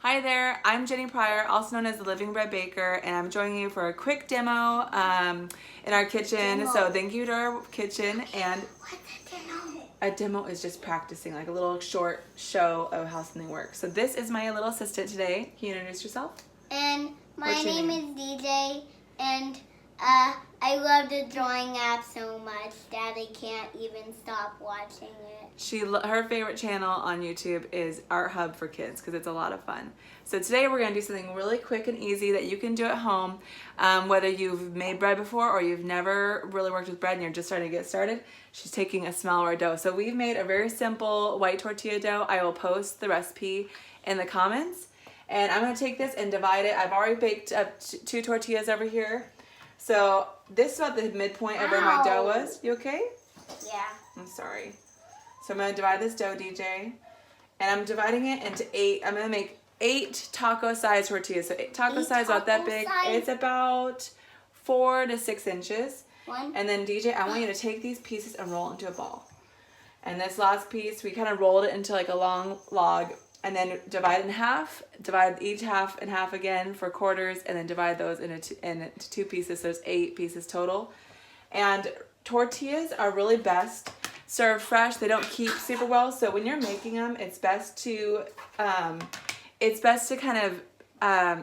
Hi there, I'm Jenny Pryor, also known as the Living Bread Baker, and I'm joining you for a quick demo in our kitchen. So thank you to our kitchen. And a demo is just practicing, like a little short show of how something works. So this is my little assistant today. Can you introduce yourself? And my name is DJ, and I love the drawing app so much that I can't even stop watching it. Her favorite channel on YouTube is Art Hub for Kids because it's a lot of fun. So today we're going to do something really quick and easy that you can do at home, whether you've made bread before or you've never really worked with bread and you're just starting to get started. She's taking a smaller dough. So we've made a very simple white tortilla dough. I will post the recipe in the comments. And I'm going to take this and divide it. I've already baked up 2 tortillas over here. So this is about the midpoint of where my dough was. You okay? Yeah. I'm sorry. So I'm going to divide this dough, DJ. And I'm dividing it into 8. I'm going to make 8 taco-sized tortillas. So taco size, about that big. It's about 4 to 6 inches. And then DJ, I want you to take these pieces and roll into a ball. And this last piece, we kind of rolled it into like a long log. And then divide in half, divide each half in half again for quarters, and then divide those into 2 pieces. So there's 8 pieces total. And tortillas are really best served fresh. They don't keep super well. So when you're making them, it's best to kind of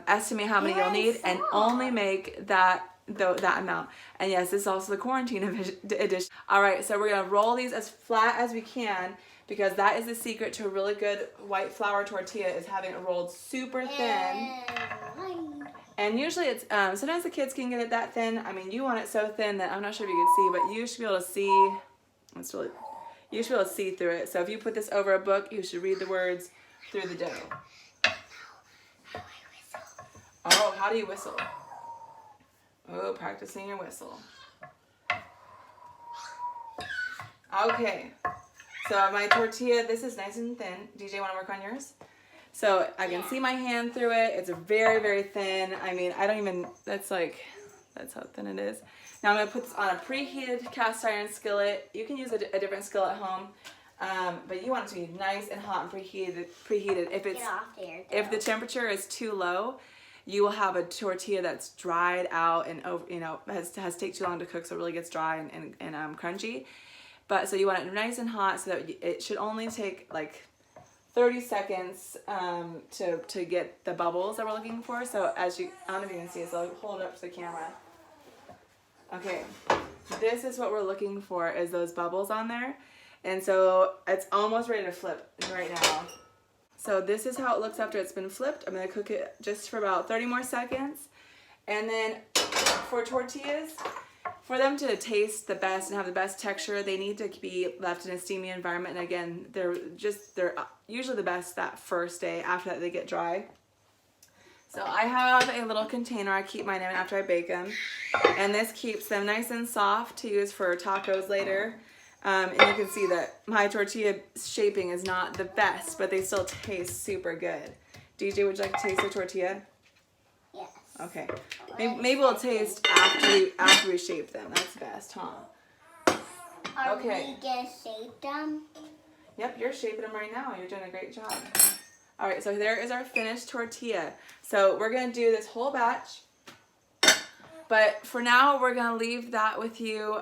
estimate how many you'll need and only make that amount. And yes, this is also the quarantine edition. All right, so we're gonna roll these as flat as we can, because that is the secret to a really good white flour tortilla, is having it rolled super thin. And usually it's, sometimes the kids can get it that thin. I mean, you want it so thin that I'm not sure if you can see, but you should be able to see, you should be able to see through it. So if you put this over a book, you should read the words through the dough. Oh, how do you whistle? Oh, practicing your whistle. Okay. So my tortilla, this is nice and thin. DJ, want to work on yours? So I can see my hand through it. It's very, very thin. I mean, that's how thin it is. Now I'm going to put this on a preheated cast iron skillet. You can use a different skillet at home, but you want it to be nice and hot and preheated. If the temperature is too low, you will have a tortilla that's dried out and has to take too long to cook, so it really gets dry and crunchy. But so you want it nice and hot, so that it should only take like 30 seconds to get the bubbles that we're looking for. So I don't know if you can see it, so I'll hold it up to the camera. Okay, this is what we're looking for, is those bubbles on there. And so it's almost ready to flip right now. So this is how it looks after it's been flipped. I'm gonna cook it just for about 30 more seconds. And then for tortillas, for them to taste the best and have the best texture, they need to be left in a steamy environment. And again, they're usually the best that first day. After that, they get dry. So I have a little container I keep mine in after I bake them. And this keeps them nice and soft to use for tacos later. And you can see that my tortilla shaping is not the best, but they still taste super good. DJ, would you like to taste the tortilla? Yes. Okay. Maybe we'll taste after we shape them. That's best, huh? Are we gonna shape them? Yep, you're shaping them right now. You're doing a great job. All right, so there is our finished tortilla. So we're gonna do this whole batch. But for now, we're gonna leave that with you.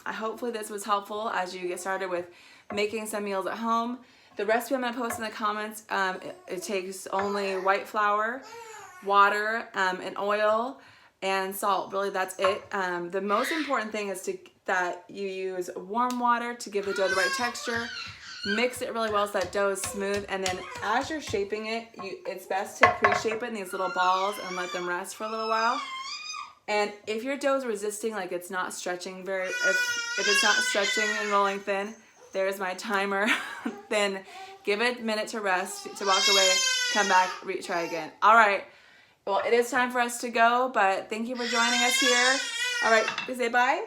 Hopefully this was helpful as you get started with making some meals at home. The recipe I'm gonna post in the comments, it takes only white flour, water, and oil, and salt. Really, that's it. The most important thing is that you use warm water to give the dough the right texture. Mix it really well so that dough is smooth, and then as you're shaping it, it's best to pre-shape it in these little balls and let them rest for a little while. And if your dough is resisting, like it's not stretching if it's not stretching and rolling thin, there's my timer. Then give it a minute to rest, to walk away, come back, try again. All right. Well, it is time for us to go, but thank you for joining us here. All right, say bye.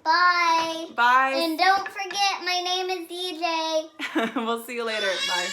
Bye. Bye. And don't forget, my name is DJ. We'll see you later. Bye.